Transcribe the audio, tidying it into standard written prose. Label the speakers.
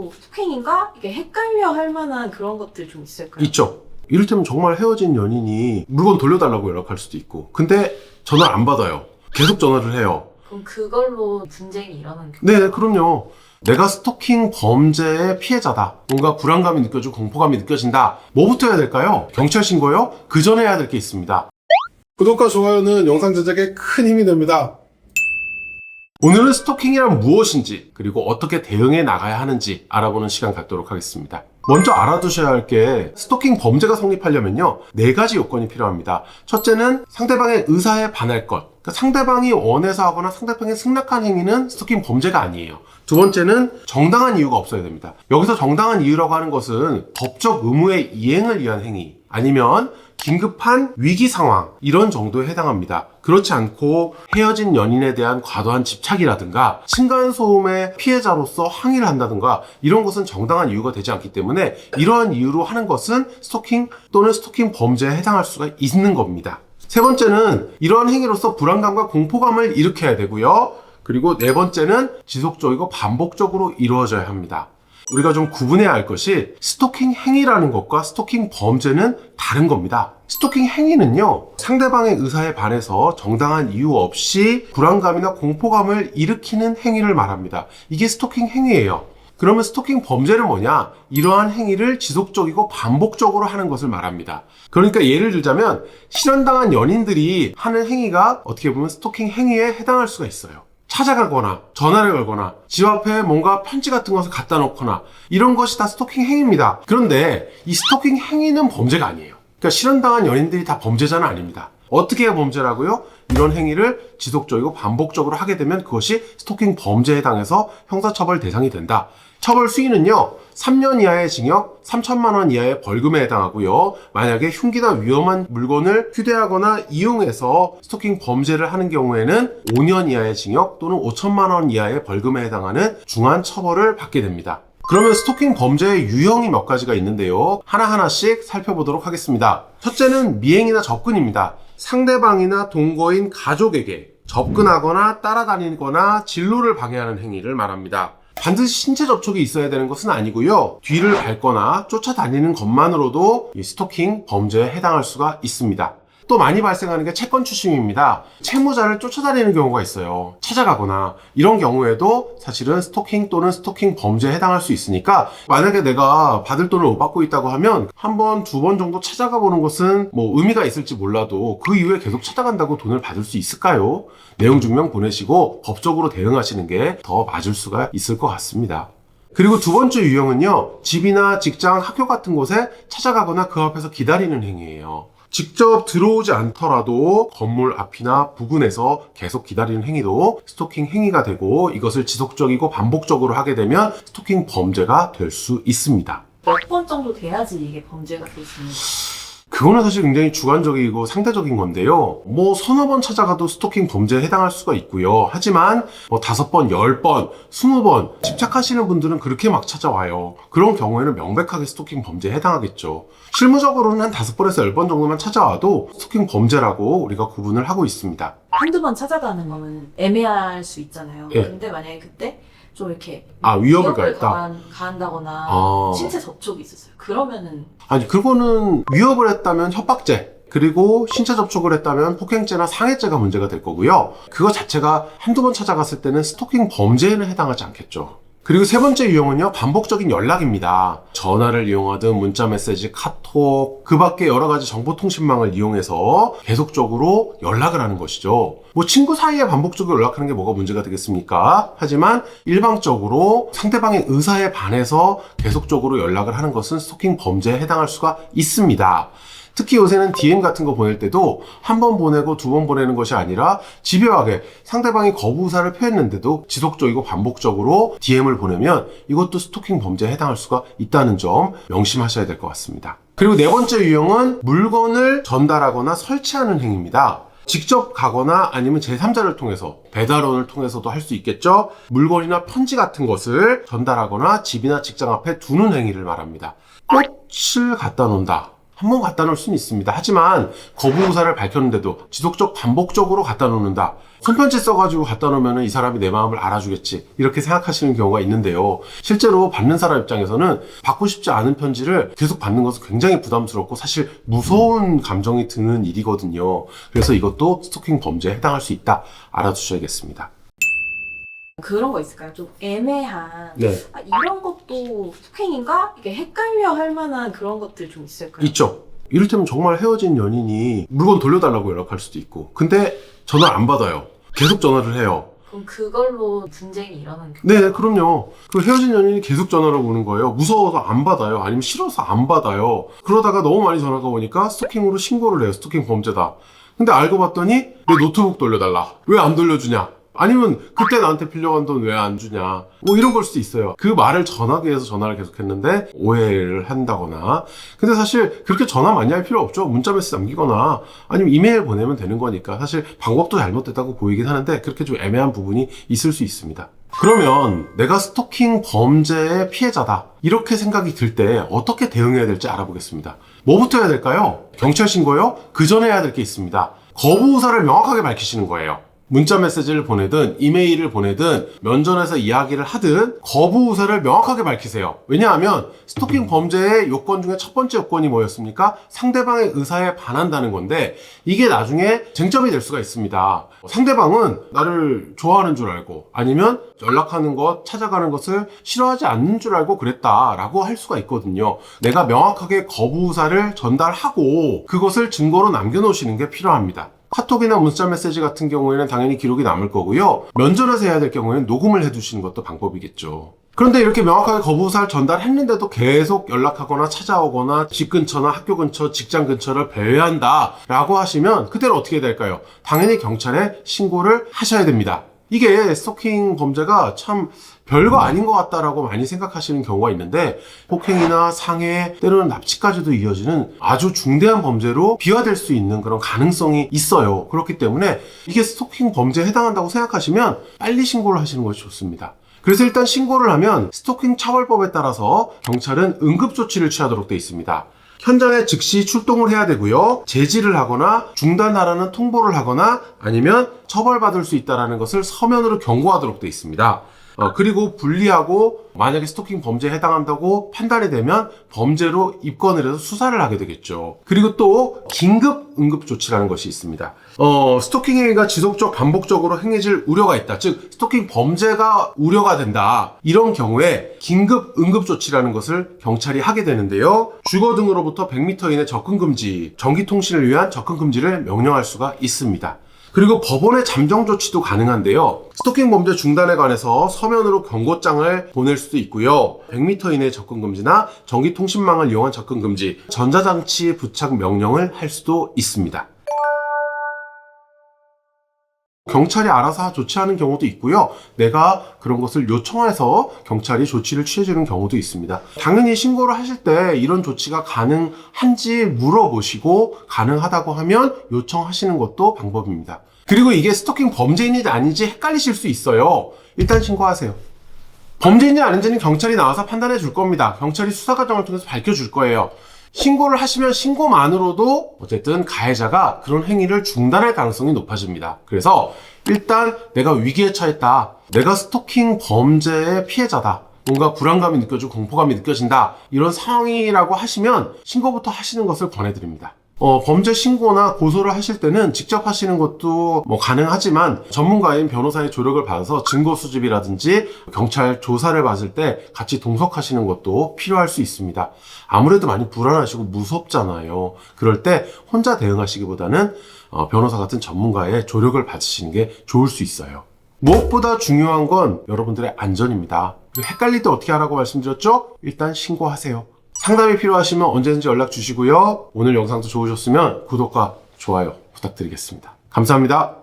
Speaker 1: 또 스토킹인가? 이게 헷갈려 할 만한 그런 것들 좀 있을까요?
Speaker 2: 있죠. 이를테면 정말 헤어진 연인이 물건 돌려달라고 연락할 수도 있고, 근데 전화를 안 받아요. 계속 전화를 해요.
Speaker 1: 그럼 그걸로 분쟁이 일어나는 게
Speaker 2: 네, 그럼요. 내가 스토킹 범죄의 피해자다. 뭔가 불안감이 느껴지고 공포감이 느껴진다. 뭐부터 해야 될까요? 경찰 신고요? 그 전에 해야 될 게 있습니다. 구독과 좋아요는 영상 제작에 큰 힘이 됩니다. 오늘은 스토킹이란 무엇인지, 그리고 어떻게 대응해 나가야 하는지 알아보는 시간 갖도록 하겠습니다. 먼저 알아두셔야 할 게, 스토킹 범죄가 성립하려면요, 4가지 요건이 필요합니다. 첫째는 상대방의 의사에 반할 것. 그러니까 상대방이 원해서 하거나 상대방이 승낙한 행위는 스토킹 범죄가 아니에요. 두 번째는 정당한 이유가 없어야 됩니다. 여기서 정당한 이유라고 하는 것은 법적 의무의 이행을 위한 행위, 아니면 긴급한 위기 상황, 이런 정도에 해당합니다. 그렇지 않고 헤어진 연인에 대한 과도한 집착이라든가 층간소음의 피해자로서 항의를 한다든가 이런 것은 정당한 이유가 되지 않기 때문에 이러한 이유로 하는 것은 스토킹 또는 스토킹 범죄에 해당할 수가 있는 겁니다. 세 번째는 이러한 행위로서 불안감과 공포감을 일으켜야 되고요. 그리고 네 번째는 지속적이고 반복적으로 이루어져야 합니다. 우리가 좀 구분해야 할 것이, 스토킹 행위라는 것과 스토킹 범죄는 다른 겁니다. 스토킹 행위는요, 상대방의 의사에 반해서 정당한 이유 없이 불안감이나 공포감을 일으키는 행위를 말합니다. 이게 스토킹 행위예요. 그러면 스토킹 범죄는 뭐냐? 이러한 행위를 지속적이고 반복적으로 하는 것을 말합니다. 그러니까 예를 들자면, 실현당한 연인들이 하는 행위가 어떻게 보면 스토킹 행위에 해당할 수가 있어요. 찾아가거나 전화를 걸거나 집 앞에 뭔가 편지 같은 것을 갖다 놓거나 이런 것이 다 스토킹 행위입니다. 그런데 이 스토킹 행위는 범죄가 아니에요. 그러니까 실현당한 연인들이 다 범죄자는 아닙니다. 어떻게 해야 범죄라고요? 이런 행위를 지속적이고 반복적으로 하게 되면 그것이 스토킹 범죄에 해당해서 형사처벌 대상이 된다. 처벌 수위는요, 3년 이하의 징역, 3천만 원 이하의 벌금에 해당하고요. 만약에 흉기나 위험한 물건을 휴대하거나 이용해서 스토킹 범죄를 하는 경우에는 5년 이하의 징역 또는 5천만 원 이하의 벌금에 해당하는 중한 처벌을 받게 됩니다. 그러면 스토킹 범죄의 유형이 몇 가지가 있는데요. 하나하나씩 살펴보도록 하겠습니다. 첫째는 미행이나 접근입니다. 상대방이나 동거인 가족에게 접근하거나 따라다니거나 진로를 방해하는 행위를 말합니다. 반드시 신체 접촉이 있어야 되는 것은 아니고요. 뒤를 밟거나 쫓아다니는 것만으로도 이 스토킹 범죄에 해당할 수가 있습니다. 또 많이 발생하는 게 채권 추심입니다. 채무자를 쫓아다니는 경우가 있어요. 찾아가거나 이런 경우에도 사실은 스토킹 또는 스토킹 범죄에 해당할 수 있으니까, 만약에 내가 받을 돈을 못 받고 있다고 하면 한 번, 두 번 정도 찾아가 보는 것은 뭐 의미가 있을지 몰라도 그 이후에 계속 찾아간다고 돈을 받을 수 있을까요? 내용 증명 보내시고 법적으로 대응하시는 게 더 맞을 수가 있을 것 같습니다. 그리고 두 번째 유형은요, 집이나 직장, 학교 같은 곳에 찾아가거나 그 앞에서 기다리는 행위예요. 직접 들어오지 않더라도 건물 앞이나 부근에서 계속 기다리는 행위도 스토킹 행위가 되고, 이것을 지속적이고 반복적으로 하게 되면 스토킹 범죄가 될 수 있습니다.
Speaker 1: 몇 번 정도 돼야지 이게 범죄가 될 수 있는 거예요?
Speaker 2: 그거는 사실 굉장히 주관적이고 상대적인 건데요. 뭐 서너 번 찾아가도 스토킹 범죄에 해당할 수가 있고요. 하지만 뭐 5번, 10번, 20번 집착하시는 분들은 그렇게 막 찾아와요. 그런 경우에는 명백하게 스토킹 범죄에 해당하겠죠. 실무적으로는 한 5번에서 10번 정도만 찾아와도 스토킹 범죄라고 우리가 구분을 하고 있습니다.
Speaker 1: 한두 번 찾아가는 거는 애매할 수 있잖아요.
Speaker 2: 예.
Speaker 1: 근데 만약에 그때 좀 이렇게
Speaker 2: 위협을 가했다?
Speaker 1: 가한다거나 신체 접촉이 있었어요. 그러면은
Speaker 2: 아니, 그거는 위협을 했다면 협박죄, 그리고 신체 접촉을 했다면 폭행죄나 상해죄가 문제가 될 거고요. 그거 자체가 한두 번 찾아갔을 때는 스토킹 범죄에는 해당하지 않겠죠. 그리고 세 번째 유형은요, 반복적인 연락입니다. 전화를 이용하든 문자 메시지, 카톡, 그 밖에 여러 가지 정보통신망을 이용해서 계속적으로 연락을 하는 것이죠. 뭐 친구 사이에 반복적으로 연락하는 게 뭐가 문제가 되겠습니까? 하지만 일방적으로 상대방의 의사에 반해서 계속적으로 연락을 하는 것은 스토킹 범죄에 해당할 수가 있습니다. 특히 요새는 DM 같은 거 보낼 때도 한 번 보내고 2번 보내는 것이 아니라 집요하게 상대방이 거부 의사를 표했는데도 지속적이고 반복적으로 DM을 보내면 이것도 스토킹 범죄에 해당할 수가 있다는 점 명심하셔야 될 것 같습니다. 그리고 네 번째 유형은 물건을 전달하거나 설치하는 행위입니다. 직접 가거나 아니면 제3자를 통해서, 배달원을 통해서도 할 수 있겠죠. 물건이나 편지 같은 것을 전달하거나 집이나 직장 앞에 두는 행위를 말합니다. 꽃을 갖다 놓는다. 한 번 갖다 놓을 수는 있습니다. 하지만 거부 의사를 밝혔는데도 지속적 반복적으로 갖다 놓는다. 손편지 써가지고 갖다 놓으면 이 사람이 내 마음을 알아주겠지, 이렇게 생각하시는 경우가 있는데요. 실제로 받는 사람 입장에서는 받고 싶지 않은 편지를 계속 받는 것은 굉장히 부담스럽고 사실 무서운 감정이 드는 일이거든요. 그래서 이것도 스토킹 범죄에 해당할 수 있다, 알아두셔야겠습니다.
Speaker 1: 그런 거 있을까요? 좀 애매한
Speaker 2: 네,
Speaker 1: 이런 것도 스토킹인가? 이게 헷갈려 할 만한 그런 것들 좀 있을까요?
Speaker 2: 있죠. 이를테면 정말 헤어진 연인이 물건 돌려달라고 연락할 수도 있고, 근데 전화를 안 받아요. 계속 전화를 해요.
Speaker 1: 그럼 그걸로 분쟁이 일어나는 경우가
Speaker 2: 네, 그럼요. 그 헤어진 연인이 계속 전화를 오는 거예요. 무서워서 안 받아요. 아니면 싫어서 안 받아요. 그러다가 너무 많이 전화가 오니까 스토킹으로 신고를 해요. 스토킹 범죄다. 근데 알고 봤더니 내 노트북 돌려달라. 왜 안 돌려주냐? 아니면 그때 나한테 빌려간 돈 왜 안 주냐, 뭐 이런 걸 수도 있어요. 그 말을 전하기 위해서 전화를 계속 했는데 오해를 한다거나. 근데 사실 그렇게 전화 많이 할 필요 없죠. 문자 메시지 남기거나 아니면 이메일 보내면 되는 거니까 사실 방법도 잘못됐다고 보이긴 하는데 그렇게 좀 애매한 부분이 있을 수 있습니다. 그러면 내가 스토킹 범죄의 피해자다, 이렇게 생각이 들 때 어떻게 대응해야 될지 알아보겠습니다. 뭐부터 해야 될까요? 경찰 신고요? 그 전에 해야 될 게 있습니다. 거부 의사를 명확하게 밝히시는 거예요. 문자 메시지를 보내든 이메일을 보내든 면전에서 이야기를 하든 거부 의사를 명확하게 밝히세요. 왜냐하면 스토킹 범죄의 요건 중에 첫 번째 요건이 뭐였습니까? 상대방의 의사에 반한다는 건데 이게 나중에 쟁점이 될 수가 있습니다. 상대방은 나를 좋아하는 줄 알고 아니면 연락하는 것, 찾아가는 것을 싫어하지 않는 줄 알고 그랬다라고 할 수가 있거든요. 내가 명확하게 거부 의사를 전달하고 그것을 증거로 남겨놓으시는 게 필요합니다. 카톡이나 문자 메시지 같은 경우에는 당연히 기록이 남을 거고요. 면전에서 해야 될 경우에는 녹음을 해두시는 것도 방법이겠죠. 그런데 이렇게 명확하게 거부 의사를 전달했는데도 계속 연락하거나 찾아오거나 집 근처나 학교 근처, 직장 근처를 배회한다 라고 하시면 그때는 어떻게 될까요? 당연히 경찰에 신고를 하셔야 됩니다. 이게 스토킹 범죄가 참 별거 아닌 것 같다라고 많이 생각하시는 경우가 있는데 폭행이나 상해, 때로는 납치까지도 이어지는 아주 중대한 범죄로 비화될 수 있는 그런 가능성이 있어요. 그렇기 때문에 이게 스토킹 범죄에 해당한다고 생각하시면 빨리 신고를 하시는 것이 좋습니다. 그래서 일단 신고를 하면 스토킹 처벌법에 따라서 경찰은 응급조치를 취하도록 되어 있습니다. 현장에 즉시 출동을 해야 되고요. 제지를 하거나 중단하라는 통보를 하거나 아니면 처벌받을 수 있다는 것을 서면으로 경고하도록 되어 있습니다. 그리고 분리하고 만약에 스토킹 범죄에 해당한다고 판단이 되면 범죄로 입건을 해서 수사를 하게 되겠죠. 그리고 또 긴급 응급조치라는 것이 있습니다. 스토킹 행위가 지속적 반복적으로 행해질 우려가 있다. 즉 스토킹 범죄가 우려가 된다. 이런 경우에 긴급 응급조치라는 것을 경찰이 하게 되는데요. 주거 등으로부터 100m 이내 접근금지, 전기통신을 위한 접근금지를 명령할 수가 있습니다. 그리고 법원의 잠정 조치도 가능한데요. 스토킹 범죄 중단에 관해서 서면으로 경고장을 보낼 수도 있고요. 100m 이내 접근 금지나 전기통신망을 이용한 접근 금지, 전자장치 부착 명령을 할 수도 있습니다. 경찰이 알아서 조치하는 경우도 있고요. 내가 그런 것을 요청해서 경찰이 조치를 취해주는 경우도 있습니다. 당연히 신고를 하실 때 이런 조치가 가능한지 물어보시고 가능하다고 하면 요청하시는 것도 방법입니다. 그리고 이게 스토킹 범죄인지 아닌지 헷갈리실 수 있어요. 일단 신고하세요. 범죄인지 아닌지는 경찰이 나와서 판단해 줄 겁니다. 경찰이 수사 과정을 통해서 밝혀줄 거예요. 신고를 하시면 신고만으로도 어쨌든 가해자가 그런 행위를 중단할 가능성이 높아집니다. 그래서 일단 내가 위기에 처했다, 내가 스토킹 범죄의 피해자다, 뭔가 불안감이 느껴지고 공포감이 느껴진다, 이런 상황이라고 하시면 신고부터 하시는 것을 권해드립니다. 범죄 신고나 고소를 하실 때는 직접 하시는 것도 가능하지만 전문가인 변호사의 조력을 받아서 증거 수집이라든지 경찰 조사를 받을 때 같이 동석하시는 것도 필요할 수 있습니다. 아무래도 많이 불안하시고 무섭잖아요. 그럴 때 혼자 대응하시기보다는 변호사 같은 전문가의 조력을 받으시는 게 좋을 수 있어요. 무엇보다 중요한 건 여러분들의 안전입니다. 헷갈릴 때 어떻게 하라고 말씀드렸죠? 일단 신고하세요. 상담이 필요하시면 언제든지 연락 주시고요. 오늘 영상도 좋으셨으면 구독과 좋아요 부탁드리겠습니다. 감사합니다.